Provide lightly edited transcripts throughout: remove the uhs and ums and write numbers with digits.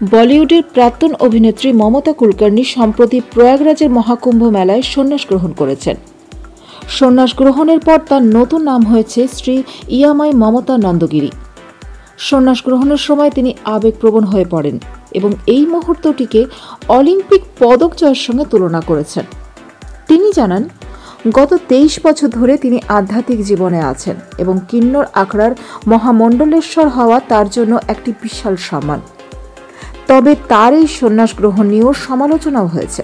বলিউডের প্রাক্তন অভিনেত্রী মমতা কুলকার্নি সম্প্রতি প্রয়াগরাজের মহাকুম্ভ মেলায় সন্ন্যাস গ্রহণ করেছেন। সন্ন্যাস গ্রহণের পর তার নতুন নাম হয়েছে শ্রী ইয়ামাই মমতা নন্দগিরি। সন্ন্যাস গ্রহণের সময় তিনি আবেগপ্রবণ হয়ে পড়েন এবং এই মুহূর্তটিকে অলিম্পিক পদক জয়ের সঙ্গে তুলনা করেছেন। তিনি জানান, গত 23 বছর ধরে তিনি আধ্যাত্মিক জীবনে আছেন এবং কিন্নর আখড়ার মহামণ্ডলেশ্বর হওয়া তার জন্য একটি বিশাল সম্মান। তবে তার এই সন্ন্যাস গ্রহণ নিয়েও সমালোচনাও হয়েছে।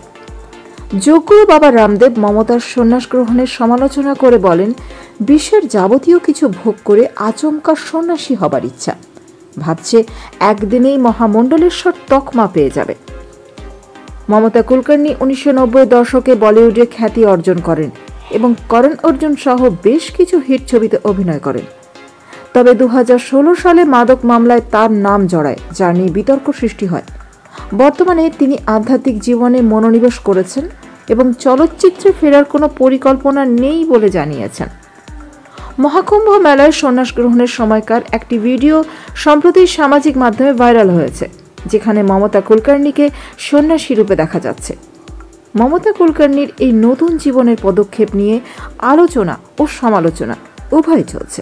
যোগগুরু বাবা রামদেব মমতার সন্ন্যাস গ্রহণের সমালোচনা করে বলেন, বিশ্বের যাবতীয় কিছু ভোগ করে আচমকা সন্ন্যাসী হবার ইচ্ছা, ভাবছে একদিনেই মহামণ্ডলেশ্বর তকমা পেয়ে যাবে। মমতা কুলকার্নি 1990 দশকে বলিউডে খ্যাতি অর্জন করেন এবং করণ অর্জুন সহ বেশ কিছু হিট ছবিতে অভিনয় করেন। তবে 2016 সালে মাদক মামলায় তার নাম জড়ায়, যা নিয়ে বিতর্ক সৃষ্টি হয়। বর্তমানে তিনি আধ্যাত্মিক জীবনে মনোনিবেশ করেছেন এবং চলচ্চিত্রে ফেরার কোনো পরিকল্পনা নেই বলে জানিয়েছেন। মহাকুম্ভ মেলায় সন্ন্যাস গ্রহণের সময়কার একটি ভিডিও সম্প্রতি সামাজিক মাধ্যমে ভাইরাল হয়েছে, যেখানে মমতা কুলকার্নিকে সন্ন্যাসী রূপে দেখা যাচ্ছে। মমতা কুলকার্নির এই নতুন জীবনের পদক্ষেপ নিয়ে আলোচনা ও সমালোচনা উভয় চলছে।